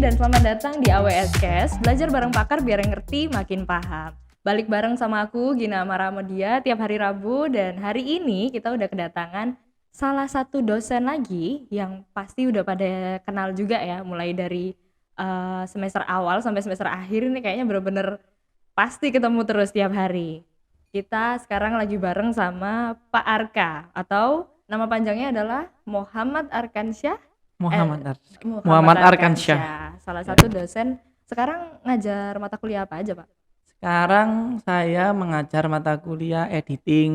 dan selamat datang di AWS Cast, belajar bareng pakar biar yang ngerti makin paham. Balik bareng sama aku, Gina Amaramodia, tiap hari Rabu, dan hari ini kita udah kedatangan salah satu dosen lagi yang pasti udah pada kenal juga ya, mulai dari semester awal sampai semester akhir ini kayaknya bener-bener pasti ketemu terus tiap hari. Kita sekarang lagi bareng sama Pak Arka, atau nama panjangnya adalah Muhammad Arkansyah. Muhammad Eh, Muhammad Muhammad Arkansyah. Arkansyah, salah Ya. satu dosen. Sekarang ngajar mata kuliah apa aja, Pak? Sekarang saya mengajar mata kuliah editing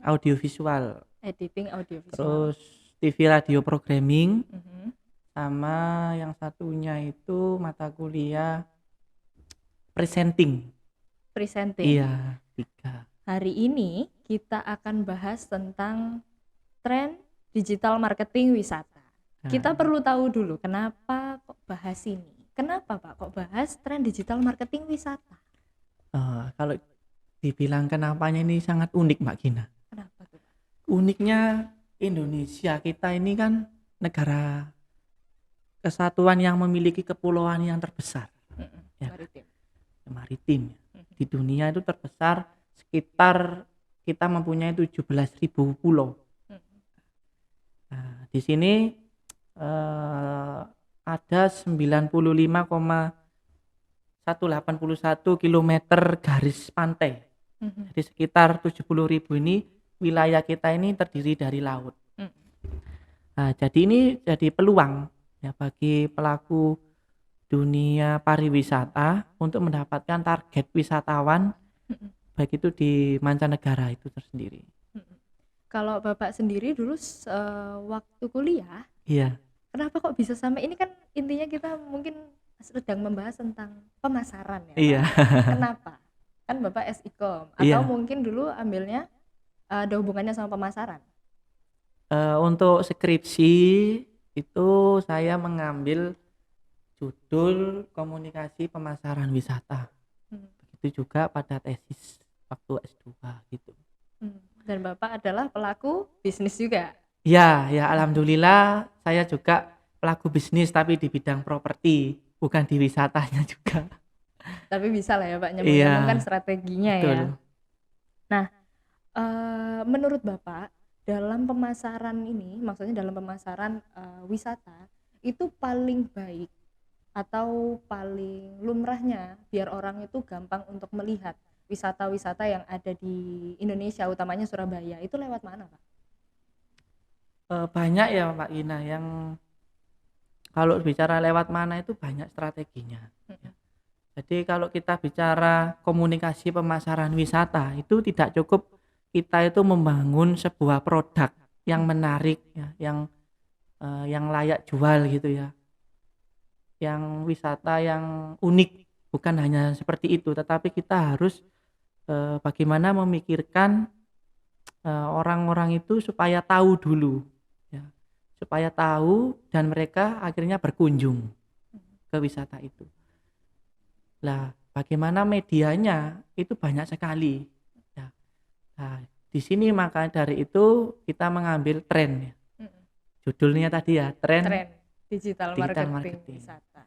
audiovisual, Editing audiovisual. terus TV radio programming, Mhm. sama yang satunya itu mata kuliah presenting. Presenting. Iya, 3. Hari ini kita akan bahas tentang tren digital marketing wisata. Kita perlu tahu dulu kenapa kok bahas ini. Kenapa Pak kok bahas tren digital marketing wisata? Kalau dibilang kenapanya ini sangat unik, Mbak Gina. Kenapa tuh, Pak? Uniknya Indonesia kita ini kan negara kesatuan yang memiliki kepulauan yang terbesar, ya, Maritim. maritim. Di dunia itu terbesar, sekitar kita mempunyai 17.000 pulau. Nah, di sini ada 95,181 kilometer garis pantai. Jadi sekitar 70.000 ini wilayah kita ini terdiri dari laut. Nah, jadi ini jadi peluang ya bagi pelaku dunia pariwisata untuk mendapatkan target wisatawan, baik itu di mancanegara itu tersendiri. Kalau Bapak sendiri dulu waktu kuliah, Iya. kenapa kok bisa sampai ini, kan intinya kita mungkin sedang membahas tentang pemasaran ya, Iya. Pak? Kenapa? Kan Bapak SIKOM, atau Iya. mungkin dulu ambilnya ada hubungannya sama pemasaran? Untuk skripsi itu saya mengambil judul komunikasi pemasaran wisata. Begitu juga pada tesis waktu S2 gitu. Dan Bapak adalah pelaku bisnis juga? Ya, alhamdulillah saya juga pelaku bisnis tapi di bidang properti, bukan di wisatanya juga. Tapi bisa lah ya Pak nyambung-nyambungkan Iya, strateginya betul. ya. Nah, menurut Bapak dalam pemasaran ini, maksudnya dalam pemasaran wisata, itu paling baik atau paling lumrahnya biar orang itu gampang untuk melihat wisata-wisata yang ada di Indonesia, utamanya Surabaya, itu lewat mana, Pak? Banyak ya Mbak Ina, yang kalau bicara lewat mana itu banyak strateginya. Jadi kalau kita bicara komunikasi pemasaran wisata, itu tidak cukup kita itu membangun sebuah produk yang menarik ya, yang layak jual gitu ya, yang wisata yang unik. Bukan hanya seperti itu, tetapi kita harus bagaimana memikirkan orang-orang itu supaya tahu dulu ya, supaya tahu dan mereka akhirnya berkunjung ke wisata itu. Lah, bagaimana medianya itu banyak sekali ya. Nah, di sini maka dari itu kita mengambil tren ya. Judulnya tadi ya, tren digital marketing wisata.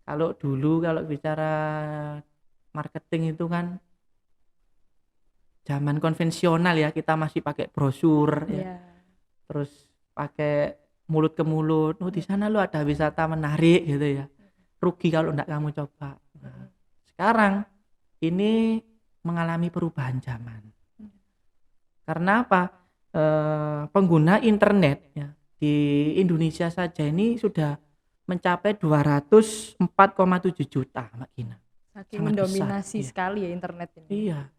Kalau dulu kalau bicara marketing itu kan zaman konvensional ya, kita masih pakai brosur ya. Terus pakai mulut ke mulut, di sana lo ada wisata menarik gitu ya. Rugi kalau enggak kamu coba. Nah, sekarang ini mengalami perubahan zaman. Karena apa? Pengguna internet ya di Indonesia saja ini sudah mencapai 204,7 juta, Mbak Gina. Saking mendominasi sekali ya internet ini. Iya.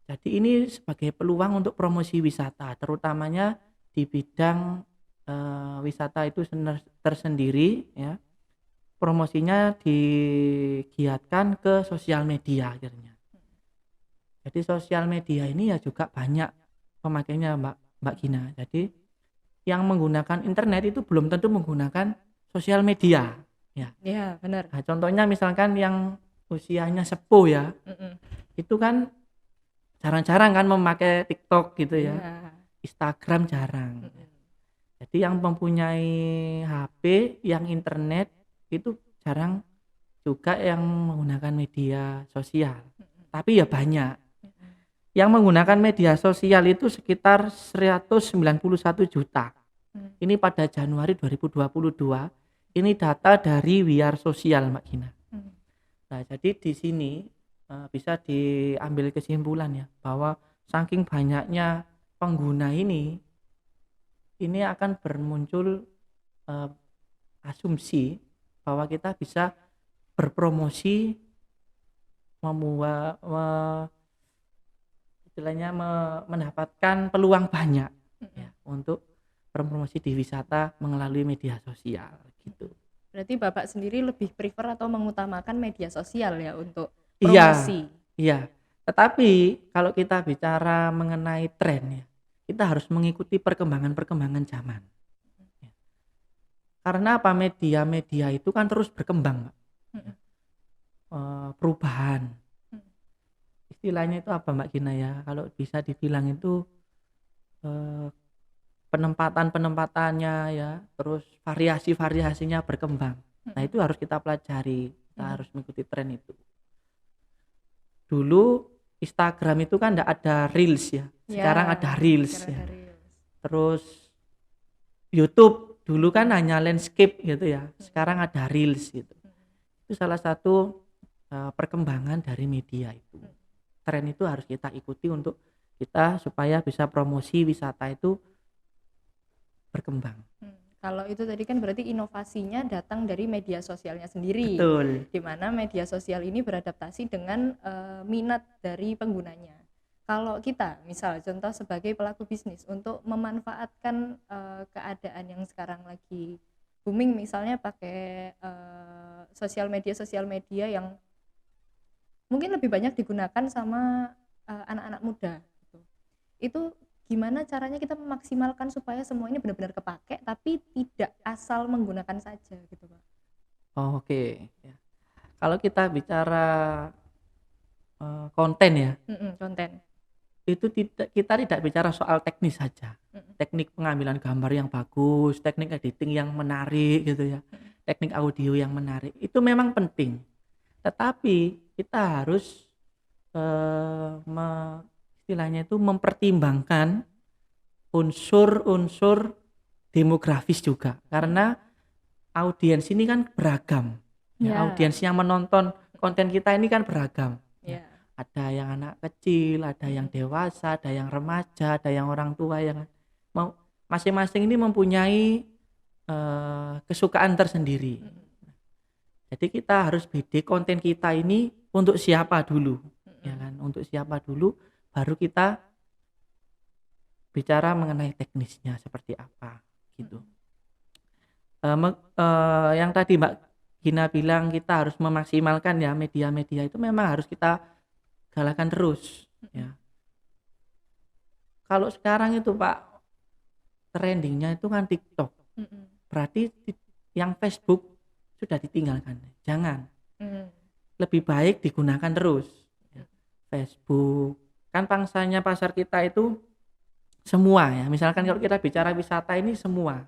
Jadi ini sebagai peluang untuk promosi wisata, terutamanya di bidang wisata itu tersendiri ya. Promosinya digiatkan ke sosial media akhirnya. Jadi sosial media ini ya juga banyak pemakainya Mbak Gina. Jadi yang menggunakan internet itu belum tentu menggunakan sosial media ya. Iya, benar. Nah, contohnya misalkan yang usianya sepuh ya, itu kan jarang-jarang kan memakai TikTok gitu ya. Instagram jarang. Jadi yang mempunyai HP yang internet itu jarang juga yang menggunakan media sosial. Mm-mm. Tapi ya banyak. Mm-mm. Yang menggunakan media sosial itu sekitar 191 juta. Mm. Ini pada Januari 2022. Ini data dari Wiar Sosial, Mbak Gina. Mm. Nah, jadi di sini bisa diambil kesimpulan ya bahwa saking banyaknya pengguna ini akan bermuncul eh, asumsi bahwa kita bisa berpromosi membuat istilahnya mendapatkan peluang banyak Mm-mm. ya untuk berpromosi di wisata melalui media sosial gitu. Berarti Bapak sendiri lebih prefer atau mengutamakan media sosial ya untuk Iya, promosi. iya. Tetapi kalau kita bicara mengenai tren ya, kita harus mengikuti perkembangan-perkembangan zaman. Ya. Karena apa, media-media itu kan terus berkembang, Mbak. Mm-mm. Perubahan. Mm. Istilahnya itu apa, Mbak Gina ya? Kalau bisa dibilang itu eh, penempatan-penempatannya ya, terus variasi-variasinya berkembang. Nah, Mm-mm. itu harus kita pelajari. Kita Mm. harus mengikuti tren itu. Dulu Instagram itu kan enggak ada reels ya. Sekarang Ya, ada reels sekarang ya. ada Reels. Terus YouTube dulu kan hanya landscape gitu ya. Sekarang ada reels gitu. Itu salah satu perkembangan dari media itu. Tren itu harus kita ikuti untuk kita supaya bisa promosi wisata itu berkembang. Kalau itu tadi kan berarti inovasinya datang dari media sosialnya sendiri, Betul. di mana media sosial ini beradaptasi dengan minat dari penggunanya. Kalau kita, misal contoh sebagai pelaku bisnis untuk memanfaatkan keadaan yang sekarang lagi booming, misalnya pakai sosial media yang mungkin lebih banyak digunakan sama anak-anak muda, gitu. Itu gimana caranya kita memaksimalkan supaya semua ini benar-benar kepake tapi tidak asal menggunakan saja gitu Pak. Oke. Ya. Kalau kita bicara konten ya, Konten. itu kita tidak bicara soal teknis saja. Teknik pengambilan gambar yang bagus, teknik editing yang menarik gitu ya. Teknik audio yang menarik. Itu memang penting. Tetapi kita harus istilahnya itu mempertimbangkan unsur-unsur demografis juga. Karena audiens ini kan beragam. Ya, Ya. audiens yang menonton konten kita ini kan beragam. Ya. Ada yang anak kecil, ada yang dewasa, ada yang remaja, ada yang orang tua, yang masing-masing ini mempunyai kesukaan tersendiri. Jadi kita harus bidik konten kita ini untuk siapa dulu, ya kan? Untuk siapa dulu, baru kita bicara mengenai teknisnya seperti apa, gitu. Yang tadi Mbak Gina bilang kita harus memaksimalkan ya media-media itu memang harus kita galakan terus ya. Kalau sekarang itu Pak trendingnya itu kan TikTok. Berarti yang Facebook sudah ditinggalkan. Jangan. Lebih baik digunakan terus. Ya. Facebook kan pangsanya pasar kita itu semua ya. Misalkan kalau kita bicara wisata ini semua.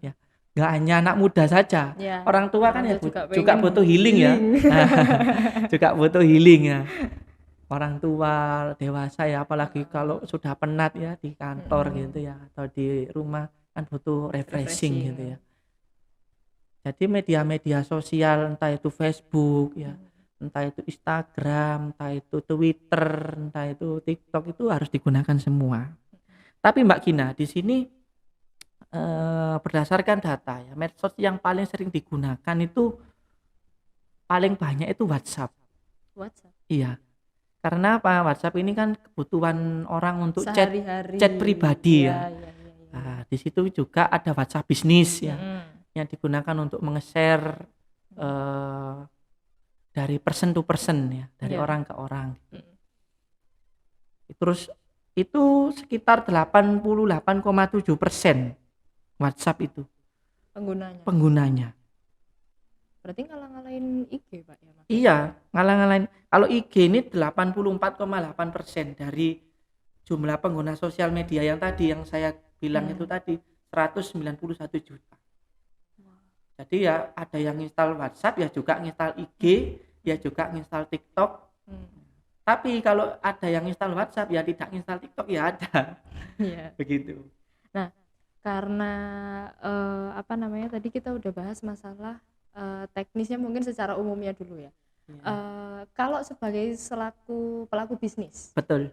Ya. Nggak hanya anak muda saja. Ya, orang tua kan ya juga butuh healing ya. Juga butuh healing ya. Orang tua dewasa ya, apalagi kalau sudah penat ya di kantor gitu ya atau di rumah kan butuh refreshing gitu ya. Jadi media-media sosial entah itu Facebook ya, entah itu Instagram, entah itu Twitter, entah itu TikTok itu harus digunakan semua. Tapi Mbak Gina di sini berdasarkan data ya, medsos yang paling sering digunakan itu paling banyak itu WhatsApp. Iya. Karena apa? WhatsApp ini kan kebutuhan orang untuk chat pribadi ya. Nah, di situ juga ada WhatsApp bisnis ya, yang digunakan untuk menge-share dari person to person ya, dari orang ke orang. Terus itu sekitar 88,7% WhatsApp itu penggunanya. Berarti ngalah-ngalahin IG Pak ya? Iya, ngalah-ngalahin. Kalau IG ini 84,8% dari jumlah pengguna sosial media yang tadi yang saya bilang itu tadi 191 juta. Jadi ya ada yang install WhatsApp, ya juga install IG, ya juga install TikTok. Hmm. Tapi kalau ada yang install WhatsApp ya tidak install TikTok ya ada. Iya. Begitu. Nah, karena apa namanya tadi kita udah bahas masalah teknisnya mungkin secara umumnya dulu ya. Ya, Kalau sebagai selaku pelaku bisnis, betul.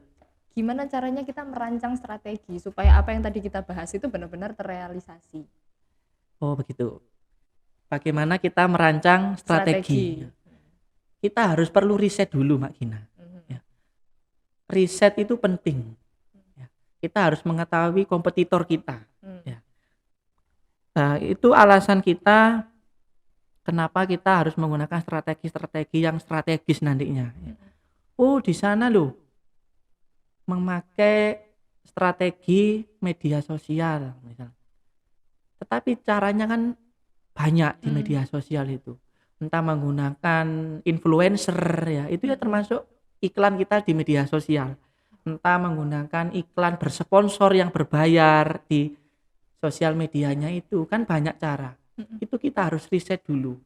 gimana caranya kita merancang strategi supaya apa yang tadi kita bahas itu benar-benar terrealisasi? Oh begitu. Bagaimana kita merancang strategi? Kita harus perlu riset dulu, Mbak Gina. Ya. Riset itu penting. Ya. Kita harus mengetahui kompetitor kita. Ya. Nah, itu alasan kita kenapa kita harus menggunakan strategi-strategi yang strategis nantinya. Ya. Oh, di sana loh memakai strategi media sosial misalnya. Tetapi caranya kan banyak di media sosial itu. Entah menggunakan influencer ya, itu ya termasuk iklan kita di media sosial. Entah menggunakan iklan bersponsor yang berbayar di sosial medianya, itu kan banyak cara. Itu kita harus riset dulu.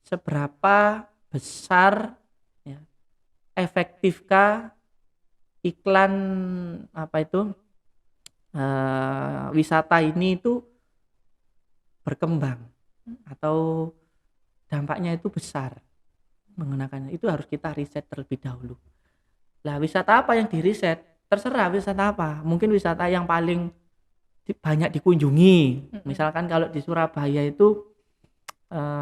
Seberapa besar ya, efektifkah iklan apa itu wisata ini itu berkembang atau dampaknya itu besar menggunakannya, itu harus kita riset terlebih dahulu. Lah wisata apa yang diriset? Terserah wisata apa, mungkin wisata yang paling banyak dikunjungi. Misalkan kalau di Surabaya itu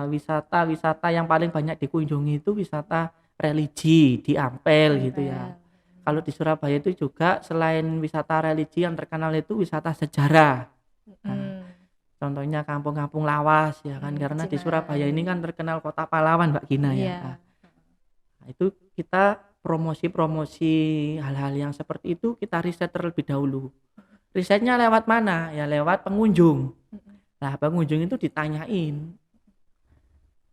wisata yang paling banyak dikunjungi itu wisata religi di Ampel gitu ya. Kalau di Surabaya itu juga selain wisata religi yang terkenal itu wisata sejarah. Nah, contohnya kampung-kampung lawas ya kan, karena di Surabaya ini kan terkenal kota pahlawan, Mbak Gina ya. Nah, itu kita promosi hal-hal yang seperti itu kita riset terlebih dahulu. Risetnya lewat mana? Ya lewat pengunjung. Nah, pengunjung itu ditanyain,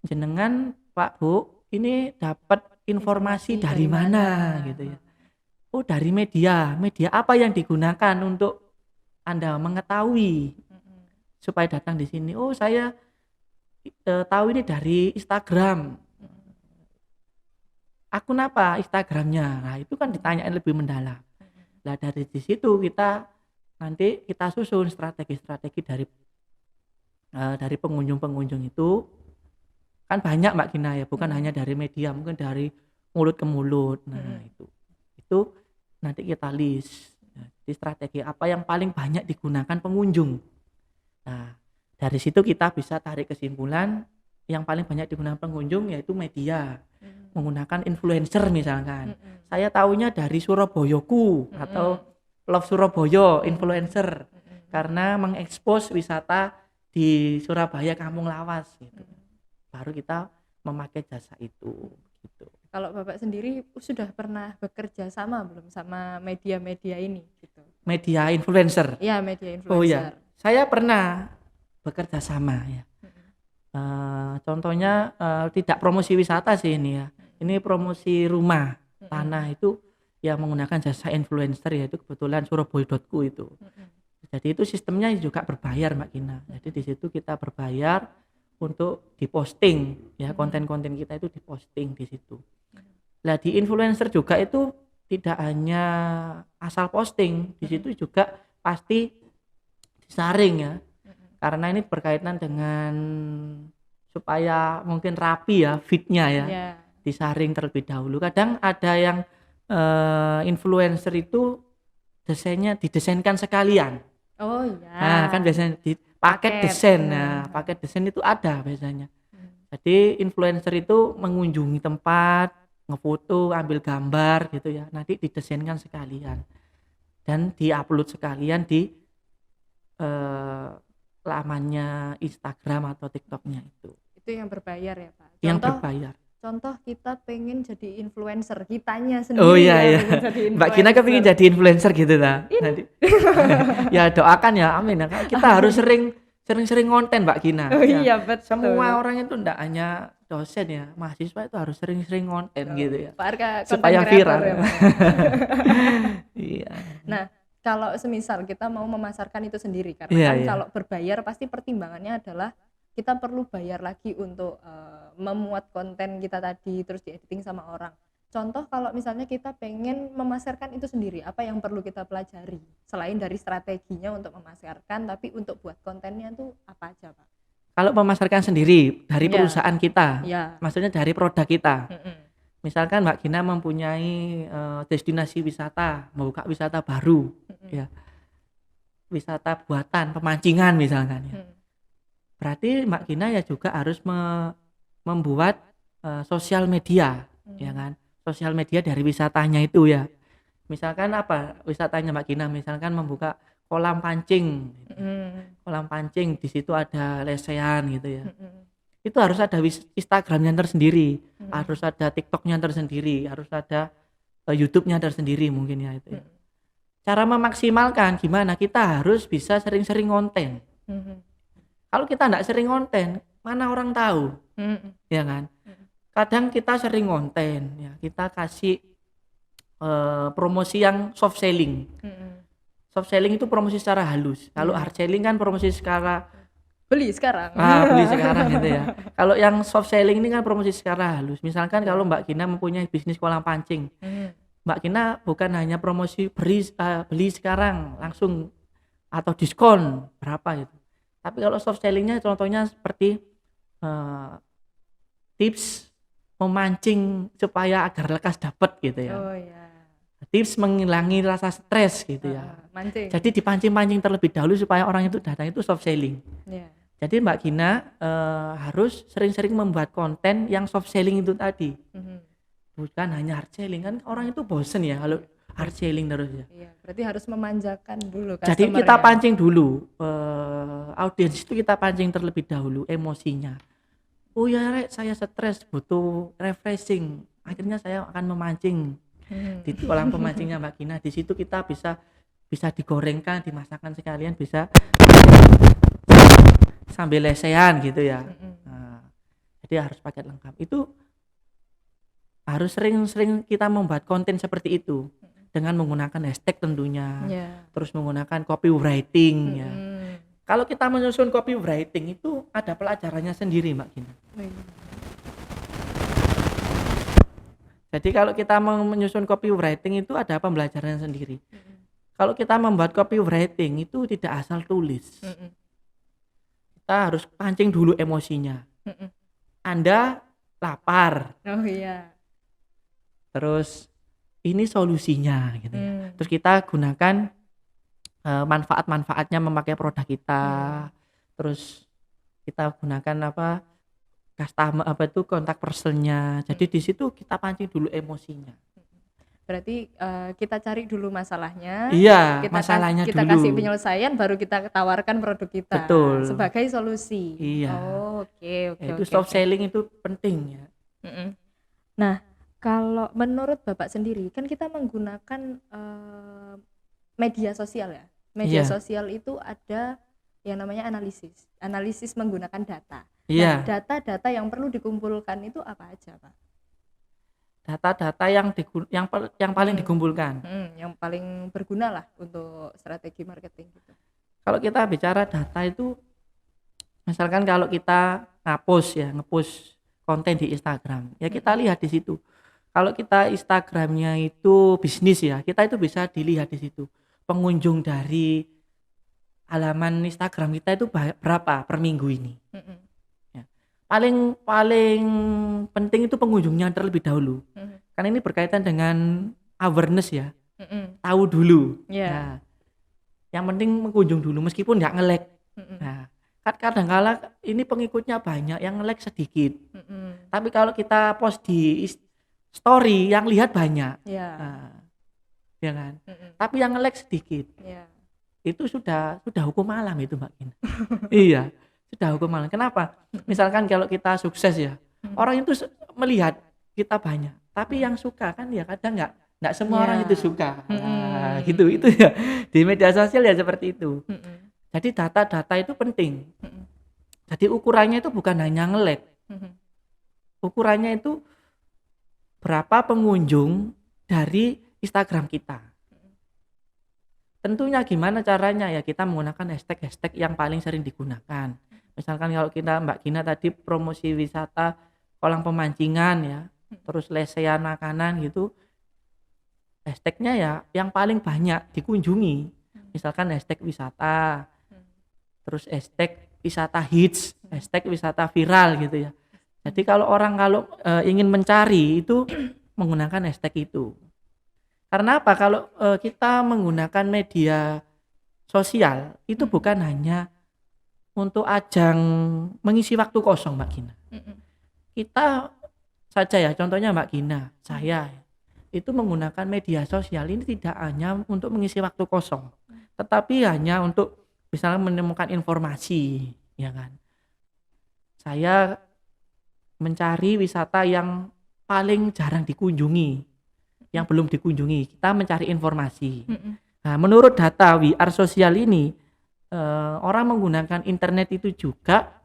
jenengan Pak Bu, ini dapat informasi dari mana gitu ya. Oh, dari media apa yang digunakan untuk Anda mengetahui supaya datang di sini? Oh, saya tahu ini dari Instagram. Akun apa Instagramnya? Nah, itu kan ditanyain lebih mendalam. Nah, dari di situ nanti kita susun strategi-strategi dari pengunjung itu. Kan banyak, Mbak Gina ya, bukan hanya dari media, mungkin dari mulut ke mulut. Nah, itu nanti kita list di strategi apa yang paling banyak digunakan pengunjung. Nah, dari situ kita bisa tarik kesimpulan yang paling banyak digunakan pengunjung yaitu media, menggunakan influencer misalkan. Saya tahunya dari Surabayaku atau Love Surabaya influencer karena mengekspos wisata di Surabaya Kampung Lawas gitu. Baru kita memakai jasa itu gitu. Kalau Bapak sendiri sudah pernah bekerja sama belum sama media-media ini gitu? Media influencer? Iya, media influencer. Oh ya, saya pernah bekerja sama ya. Contohnya tidak promosi wisata sih ini ya. Ini promosi rumah, tanah itu yang menggunakan jasa influencer, yaitu kebetulan Surabaya.ku itu. Jadi itu sistemnya juga berbayar, Mbak Gina. Jadi di situ kita berbayar untuk diposting ya, konten-konten kita itu diposting di situ. Nah, di influencer juga itu tidak hanya asal posting, di situ juga pasti disaring ya. Karena ini berkaitan dengan supaya mungkin rapi ya feednya ya. Disaring terlebih dahulu. Kadang ada yang influencer itu desainnya didesainkan sekalian. Oh iya. Nah, kan biasanya di paket desain. Nah, paket desain itu ada biasanya. Jadi influencer itu mengunjungi tempat, ngefoto, ambil gambar gitu ya. Nanti didesainkan sekalian dan diupload sekalian di lamannya Instagram atau TikToknya itu. Itu yang berbayar ya, Pak? Yang berbayar. Contoh kita pengen jadi influencer, kitanya sendiri. Oh iya. Mbak Gina kepingin jadi influencer gitu lah nanti. Ya doakan ya, amin. Kita harus sering konten, Mbak Gina. Oh iya, betul. Semua orang itu enggak hanya dosen ya, mahasiswa itu harus sering konten gitu ya. Pak Arka, supaya viral. Ya, iya. Nah, kalau semisal kita mau memasarkan itu sendiri, karena kalau berbayar pasti pertimbangannya adalah kita perlu bayar lagi untuk memuat konten kita tadi terus diediting sama orang. Contoh kalau misalnya kita pengen memasarkan itu sendiri, apa yang perlu kita pelajari selain dari strateginya untuk memasarkan, tapi untuk buat kontennya tuh apa aja, Pak? Kalau memasarkan sendiri dari Ya, perusahaan kita, ya. maksudnya dari produk kita. Mm-mm. Misalkan Mbak Gina mempunyai destinasi wisata, membuka wisata baru, Mm-mm. ya, wisata buatan, pemancingan misalkan ya. Mm. Berarti Mbak Gina ya juga harus membuat sosial media, ya Mm. kan? Sosial media dari wisatanya itu ya. Misalkan apa wisatanya Mbak Gina? Misalkan membuka kolam pancing, gitu ya. Mm. Kolam pancing di situ ada lesehan gitu ya. Mm-mm. Itu harus ada Instagramnya tersendiri, Mm. harus ada TikToknya tersendiri, harus ada YouTube-nya tersendiri mungkin ya itu ya. Mm. Cara memaksimalkan gimana? Kita harus bisa sering-sering konten. Mm. Kalau kita nggak sering konten, mana orang tahu, Mm. ya kan? Mm. Kadang kita sering konten, ya kita kasih promosi yang soft selling. Mm. Soft selling itu promosi secara halus. Kalau Iya. hard selling kan promosi secara Beli sekarang. beli sekarang gitu ya. Kalau yang soft selling ini kan promosi secara halus. Misalkan kalau Mbak Gina mempunyai bisnis kolam pancing, Mm. Mbak Gina bukan hanya promosi beli sekarang langsung atau diskon berapa gitu. Tapi kalau soft sellingnya contohnya seperti eh, tips memancing supaya agar lekas dapat gitu ya. Oh ya. Tips menghilangi rasa stres gitu ya. Mancing. Jadi dipancing-pancing terlebih dahulu supaya orang itu datang, itu soft selling. Ya. Jadi Mbak Gina harus sering-sering membuat konten yang soft selling itu tadi. Mhm. Bukan hanya hard selling, kan orang itu bosen ya kalau hard selling terus ya. Iya, berarti harus memanjakan dulu Jadi kita customer-nya. pancing dulu audiens itu, kita pancing terlebih dahulu emosinya. Oh ya Rek, saya stres butuh refreshing. Akhirnya saya akan memancing di kolam pemancingnya Mbak Gina. Di situ kita bisa digorengkan, dimasakkan sekalian, bisa sambil lesehan gitu ya. Mm-mm. Nah, jadi harus paket lengkap. Itu harus sering-sering kita membuat konten seperti itu dengan menggunakan hashtag tentunya. Ya. Terus menggunakan copywriting ya. Mm-mm. Kalau kita menyusun copywriting itu ada pelajarannya sendiri Mbak Gina. Jadi kalau kita menyusun copywriting itu ada pembelajaran sendiri. Mm-mm. Kalau kita membuat copywriting itu tidak asal tulis. Mm-mm. Kita harus pancing dulu emosinya. Mm-mm. Anda lapar, Oh iya. terus ini solusinya gitu ya. Mm. Terus kita gunakan manfaat-manfaatnya memakai produk kita. Terus kita gunakan customer kontak personnya. Jadi di situ kita pancing dulu emosinya. Berarti kita cari dulu masalahnya. Iya, kita masalahnya kita dulu. kasih penyelesaian, baru kita tawarkan produk kita. Betul. Sebagai solusi. Iya. Oh, oke. Itu soft selling itu penting ya. Mm-mm. Nah, kalau menurut Bapak sendiri, kan kita menggunakan media sosial ya. Media Iya. sosial itu ada yang namanya analisis menggunakan data. Iya. Nah, data-data yang perlu dikumpulkan itu apa aja, Pak? Data-data yang paling dikumpulkan. Yang paling berguna lah untuk strategi marketing gitu. Kalau kita bicara data itu, misalkan kalau kita ngepost konten di Instagram, ya kita lihat di situ. Kalau kita Instagramnya itu bisnis ya, kita itu bisa dilihat di situ. Pengunjung dari halaman Instagram kita itu berapa per minggu ini. Mm-mm. Ya. Paling penting itu pengunjungnya terlebih dahulu. Mm-mm. Karena ini berkaitan dengan awareness ya. Mm-mm. Tahu dulu. Yeah. Nah, yang penting mengunjung dulu meskipun nggak nge-like. Mm-mm. Nah, kadang-kala ini pengikutnya banyak, yang nge-like sedikit. Mm-mm. Tapi kalau kita post di story, yang lihat banyak. Yeah. Nah, ya kan? Mm-mm. Tapi yang nge-like sedikit. Yeah. Itu sudah hukum alam itu Mbak Gina. Iya, sudah hukum alam. Kenapa? Misalkan kalau kita sukses ya, orang itu melihat kita banyak. Tapi yang suka kan ya kadang nggak semua orang itu suka. Nah, gitu itu ya. Di media sosial ya seperti itu. Jadi data-data itu penting. Jadi ukurannya itu bukan hanya nge-like. Ukurannya itu berapa pengunjung dari Instagram kita. Tentunya gimana caranya ya, kita menggunakan hashtag yang paling sering digunakan. Misalkan kalau kita Mbak Gina tadi promosi wisata kolam pemancingan ya, terus lesehan makanan gitu, hashtagnya ya yang paling banyak dikunjungi. Misalkan hashtag wisata, terus hashtag wisata hits, hashtag wisata viral gitu ya. Jadi kalau orang ingin mencari itu menggunakan hashtag itu. Karena apa? Kalau kita menggunakan media sosial itu bukan hanya untuk ajang mengisi waktu kosong Mbak Gina. Kita saja ya, contohnya Mbak Gina, saya itu menggunakan media sosial ini tidak hanya untuk mengisi waktu kosong, tetapi hanya untuk misalnya menemukan informasi, ya kan. Saya mencari wisata yang paling jarang dikunjungi, yang belum dikunjungi. Kita mencari informasi. Nah, menurut data We Are Social ini, orang menggunakan internet itu juga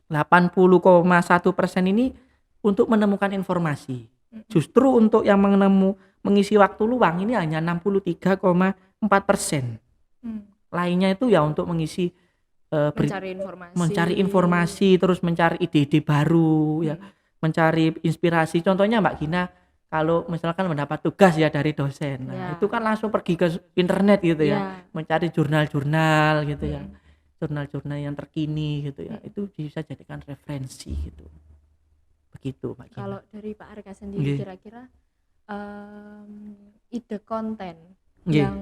80,1% ini untuk menemukan informasi. Justru untuk yang mengisi waktu luang ini hanya 63,4%. Lainnya itu ya untuk mengisi mencari informasi, terus mencari ide-ide baru, ya, mencari inspirasi. Contohnya Mbak Gina, kalau misalkan mendapat tugas ya dari dosen, nah itu kan langsung pergi ke internet gitu ya, mencari jurnal-jurnal gitu ya, jurnal-jurnal yang terkini gitu ya, itu bisa jadikan referensi gitu. Begitu Mbak Gina. Kalau dari Pak Arka sendiri kira-kira ide konten yang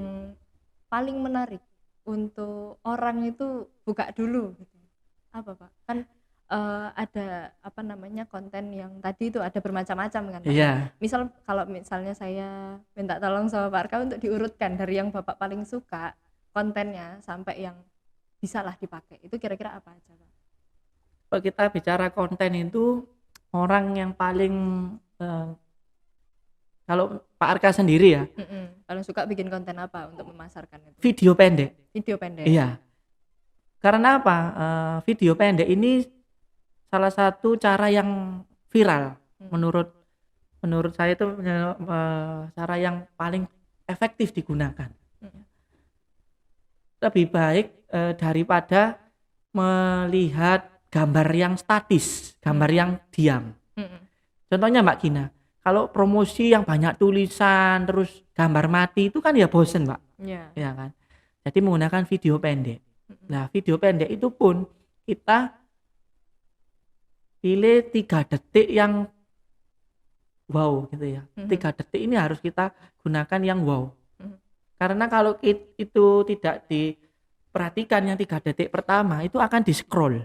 paling menarik untuk orang itu buka dulu gitu, apa Pak? Kan ada apa namanya konten yang tadi itu ada bermacam-macam kan Pak? Misal kalau misalnya saya minta tolong sama Pak Arka untuk diurutkan dari yang Bapak paling suka kontennya sampai yang bisalah dipakai, itu kira-kira apa aja Pak? Kalau kita bicara konten itu, orang yang paling kalau Pak Arka sendiri ya, paling suka bikin konten apa untuk memasarkan itu? Video pendek. Iya. Karena apa? Video pendek ini salah satu cara yang viral. Menurut saya itu cara yang paling efektif digunakan. Lebih baik daripada melihat gambar yang statis, gambar yang diam. Contohnya Mbak Gina, kalau promosi yang banyak tulisan terus gambar mati itu kan ya bosen Mbak, ya kan. Jadi menggunakan video pendek. Nah video pendek itu pun kita pilih 3 detik yang wow gitu ya. 3 detik ini harus kita gunakan yang wow. Karena kalau itu tidak diperhatikan yang 3 detik pertama itu akan di scroll,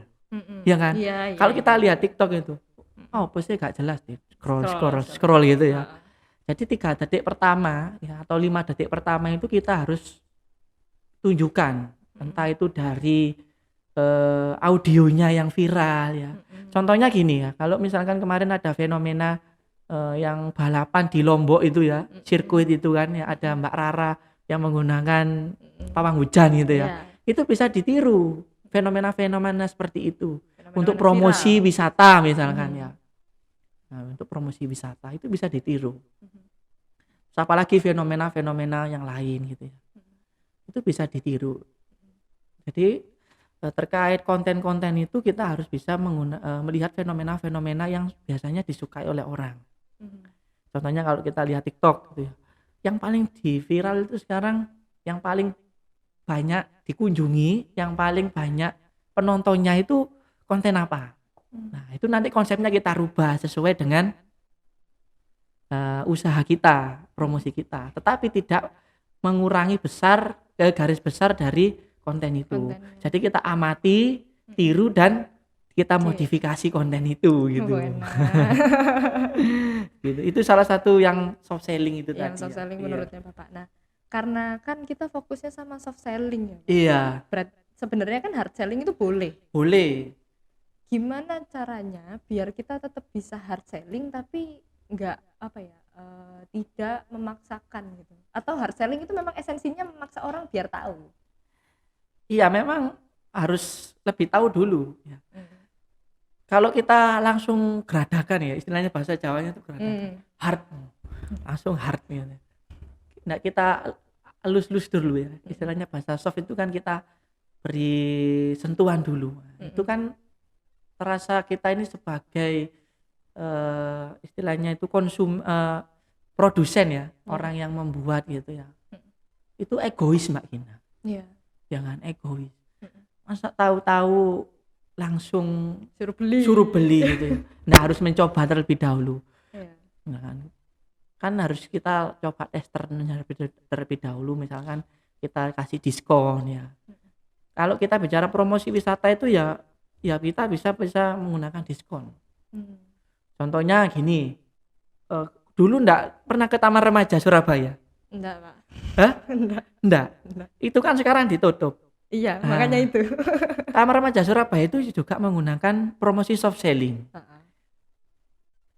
ya kan. Kalau kita lihat TikTok itu, posnya gak jelas deh, scroll gitu ya. Jadi 3 detik pertama ya, atau 5 detik pertama itu kita harus tunjukkan, entah itu dari audionya yang viral ya. Contohnya gini ya, kalau misalkan kemarin ada fenomena yang balapan di Lombok itu ya, sirkuit itu kan ya, ada Mbak Rara yang menggunakan pawang hujan gitu ya. Itu bisa ditiru fenomena-fenomena seperti itu untuk promosi viral. Wisata misalkan ya. Nah, untuk promosi wisata itu bisa ditiru. Apalagi fenomena-fenomena yang lain gitu ya. Itu bisa ditiru. Jadi terkait konten-konten itu kita harus bisa melihat fenomena-fenomena yang biasanya disukai oleh orang. Contohnya kalau kita lihat TikTok gitu ya. Yang paling di viral itu sekarang, yang paling banyak dikunjungi, yang paling banyak penontonnya itu konten apa? Nah itu nanti konsepnya kita rubah sesuai dengan usaha kita, promosi kita, tetapi tidak mengurangi garis besar dari konten itu. Jadi kita amati, tiru dan kita modifikasi konten itu gitu. Gitu. Itu salah satu yang soft selling itu yang tadi. Yang soft selling menurutnya Bapak. Nah, karena kan kita fokusnya sama soft selling ya. Iya. Sebenarnya kan hard selling itu boleh. Boleh. Gimana caranya biar kita tetap bisa hard selling tapi enggak tidak memaksakan gitu? Atau hard selling itu memang esensinya memaksa orang biar tahu? Iya, memang harus lebih tahu dulu ya. Kalau kita langsung geradakan ya, istilahnya bahasa Jawanya itu geradakan, hard, langsung hard gitu. Nah kita lus dulu ya, istilahnya bahasa soft itu kan kita beri sentuhan dulu. Itu kan terasa kita ini sebagai istilahnya itu produsen ya, orang yang membuat gitu ya. Itu egois Mbak Gina. Iya. Jangan egois. Masa tahu-tahu langsung Suruh beli gitu ya. Nah, harus mencoba terlebih dahulu. Iya. Nah, kan harus kita coba testernya terlebih dahulu, misalkan kita kasih diskon ya. Kalau kita bicara promosi wisata itu ya kita bisa menggunakan diskon. Contohnya gini, dulu ndak pernah ke Taman Remaja Surabaya? Enggak, Pak. Hah? Enggak. Itu kan sekarang ditutup. Iya, makanya itu. Taman Remaja Surabaya itu juga menggunakan promosi soft selling.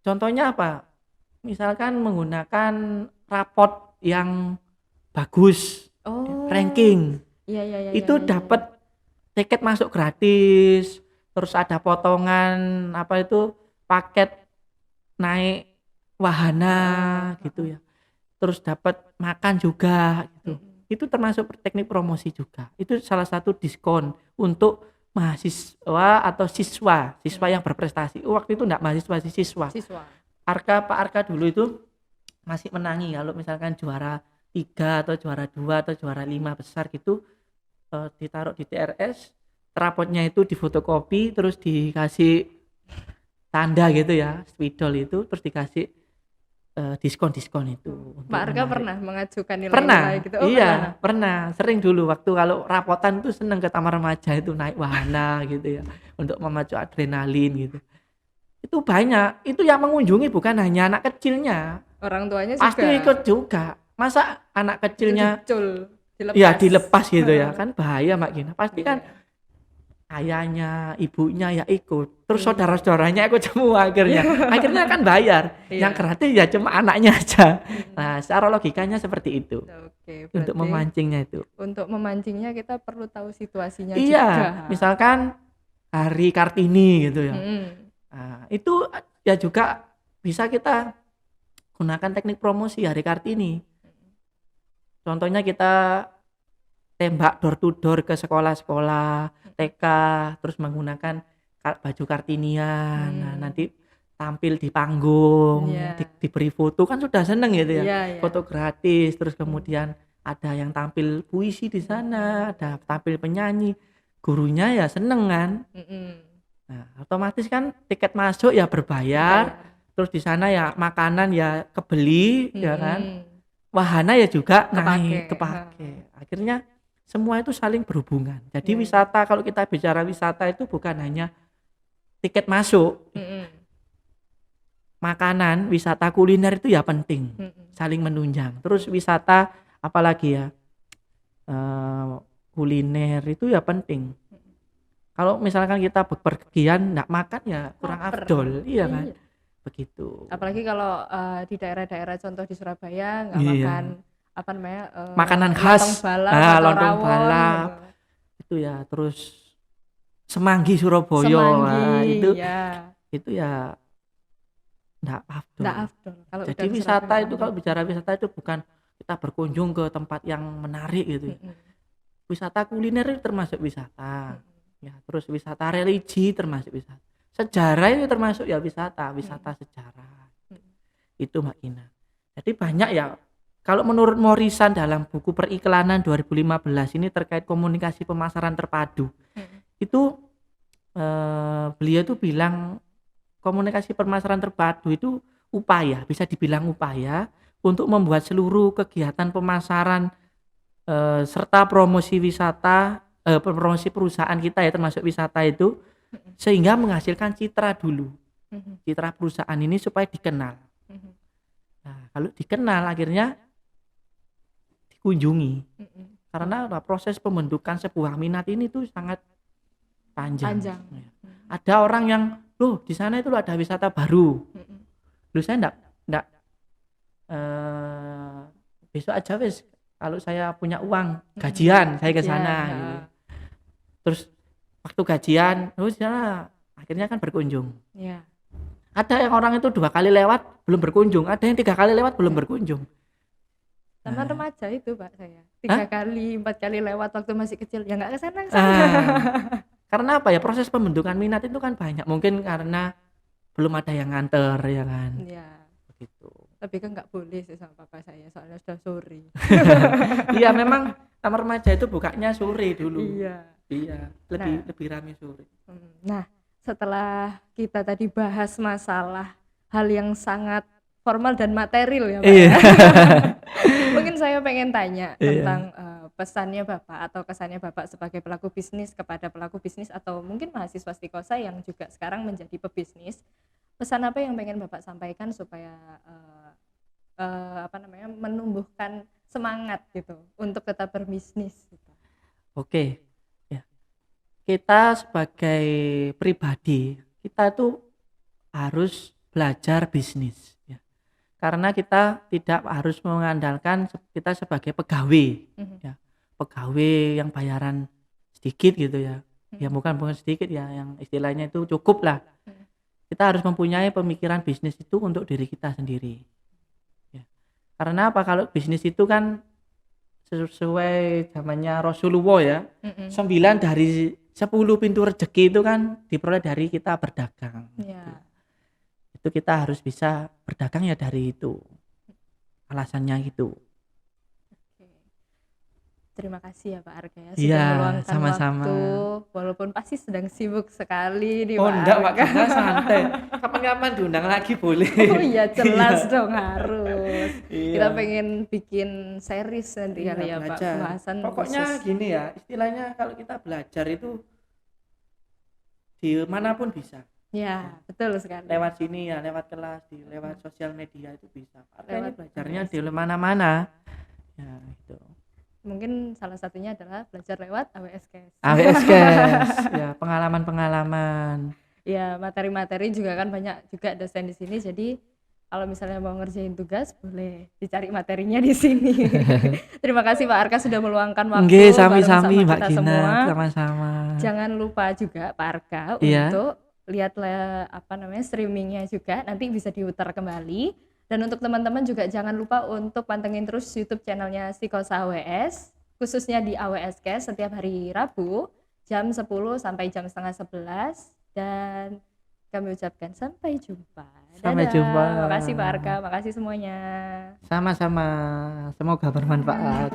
Contohnya apa? Misalkan menggunakan raport yang bagus, ranking. Iya. Itu dapat tiket masuk gratis, terus ada potongan paket naik wahana gitu ya. Terus dapat makan juga gitu. Itu termasuk teknik promosi juga. Itu salah satu diskon untuk mahasiswa atau siswa yang berprestasi. Waktu itu enggak mahasiswa, siswa. Pak Arka dulu itu masih menangi kalau misalkan juara 3 atau juara 2 atau juara 5 besar gitu, ditaruh di TRS, rapotnya itu difotokopi terus dikasih tanda gitu ya, spidol itu, terus dikasih diskon itu. Pak Arka pernah mengajukan nilai-nilai gitu? Iya, pernah. Sering dulu waktu kalau rapotan tuh seneng ke Taman Remaja itu naik wahana gitu ya, untuk memacu adrenalin gitu. Itu banyak, itu yang mengunjungi bukan hanya anak kecilnya, orang tuanya juga pasti ikut juga. Masa anak kecilnya dilepas gitu ya, kan bahaya Mbak Gina. Pasti kan ayahnya, ibunya ya ikut, terus saudara-saudaranya ikut semua akhirnya kan bayar. Yang gratis ya cuma anaknya aja. Nah, secara logikanya seperti itu. Untuk memancingnya itu. Untuk memancingnya kita perlu tahu situasinya juga. Iya, misalkan Hari Kartini gitu ya. Nah, itu ya juga bisa kita gunakan teknik promosi Hari Kartini. Contohnya kita tembak door to door ke sekolah-sekolah TK, terus menggunakan baju Kartinian. Nah, nanti tampil di panggung, diberi foto, kan sudah seneng gitu ya. Foto gratis, terus kemudian ada yang tampil puisi di sana, ada tampil penyanyi, gurunya ya seneng kan. Nah, otomatis kan tiket masuk ya berbayar, terus di sana ya makanan ya kebeli, ya kan, wahana ya juga kepake. Akhirnya semua itu saling berhubungan. Jadi wisata, kalau kita bicara wisata itu bukan hanya tiket masuk, makanan, wisata kuliner itu ya penting, saling menunjang. Terus wisata apalagi ya, kuliner itu ya penting. Kalau misalkan kita bepergian nggak makan ya kurang afdol, iya kan? Begitu. Apalagi kalau di daerah-daerah contoh di Surabaya nggak makan makanan khas, lontong balap gitu. Itu ya, terus semanggi Surabaya, itu ya nggak afdol. Jadi wisata itu, kalau bicara wisata itu bukan kita berkunjung ke tempat yang menarik gitu. Wisata kuliner itu termasuk wisata. Ya, terus wisata religi termasuk wisata. Sejarah itu termasuk ya wisata sejarah. Itu Mbak Gina. Jadi banyak ya. Kalau menurut Morrison dalam buku periklanan 2015 ini terkait komunikasi pemasaran terpadu, itu beliau tuh bilang komunikasi pemasaran terpadu itu upaya, bisa dibilang upaya untuk membuat seluruh kegiatan pemasaran serta promosi wisata, promosi perusahaan kita ya termasuk wisata itu, sehingga menghasilkan citra dulu, citra perusahaan ini supaya dikenal. Nah, kalau dikenal akhirnya dikunjungi, karena proses pembentukan sebuah minat ini tuh sangat panjang. Ada orang yang loh di sana itu ada wisata baru, loh saya enggak besok aja wes, kalau saya punya uang gajian saya ke sana gitu. Terus waktu gajian terus ya akhirnya kan berkunjung. Ada yang orang itu 2 kali lewat belum berkunjung, ada yang 3 kali lewat belum berkunjung. Taman Nah, remaja itu Pak saya. hah? 3 kali, 4 kali lewat waktu masih kecil. Ya nggak ke sana. Ah, karena apa ya, proses pembentukan minat itu kan banyak, mungkin karena belum ada yang nganter ya kan, Iya, begitu. tapi kan nggak boleh sih sama papa saya soalnya sudah sore. Iya memang taman remaja itu bukanya sore dulu. Iya. Iya, lebih Nah, lebih rame sore. nah, setelah kita tadi bahas masalah hal yang sangat formal dan material ya Pak Iya. ya. Mungkin saya pengen tanya Iya. tentang pesannya Bapak atau kesannya Bapak sebagai pelaku bisnis kepada pelaku bisnis atau mungkin mahasiswa Stikosa yang juga sekarang menjadi pebisnis. Pesan apa yang pengen Bapak sampaikan supaya menumbuhkan semangat gitu untuk tetap berbisnis gitu. Oke. Ya. Kita sebagai pribadi, kita tuh harus belajar bisnis ya. Karena kita tidak harus mengandalkan kita sebagai pegawai Mhm, ya. Pegawai yang bayaran sedikit gitu ya. Ya mhm, bukan sedikit ya, yang istilahnya itu cukup lah. mhm. Kita harus mempunyai pemikiran bisnis itu untuk diri kita sendiri ya. Karena apa, kalau bisnis itu kan sesuai zamannya Rasulullah ya, Mhm. 9 dari 10 pintu rezeki itu kan diperoleh dari kita berdagang gitu. Ya, Itu kita harus bisa berdagang ya dari itu, alasannya gitu. oke. Terima kasih ya Pak Arga ya Iya, sudah meluangkan sama-sama. waktu walaupun pasti sedang sibuk sekali nih Oh Pak enggak Mbak Arga. Gina, santai. Kapan-kapan diundang lagi boleh. Oh iya Iya, jelas dong harus. Kita iya, pengen bikin series nanti iya kali ya Pak belajar. pembahasan Pokoknya khusus. gini ya, istilahnya kalau kita belajar itu di manapun bisa. Ya. Ya, betul sekali. Lewat sini ya, lewat kelas, lewat sosial media itu bisa. Artinya ini Lewat belajarnya di AWS. mana-mana. Ya, itu. Mungkin salah satunya adalah belajar lewat AWS Cash. AWS guys, ya pengalaman-pengalaman. Ya, materi-materi juga kan banyak juga dosen di sini. Jadi kalau misalnya mau ngerjain tugas boleh dicari materinya di sini. Terima kasih Pak Arka sudah meluangkan waktu Nggih, bareng sami-sami sama Mbak kita Gina, semua. sama-sama. Jangan lupa juga Pak Arka Iya, untuk lihat streamingnya juga nanti bisa diputar kembali. Dan untuk teman-teman juga jangan lupa untuk pantengin terus YouTube channelnya Stikosa AWS, khususnya di AWS Cash setiap hari Rabu jam 10 sampai jam setengah 11. Dan kami ucapkan sampai jumpa. sampai jumpa. Dadah. Makasih Pak Arka, makasih semuanya. Sama-sama. Semoga bermanfaat.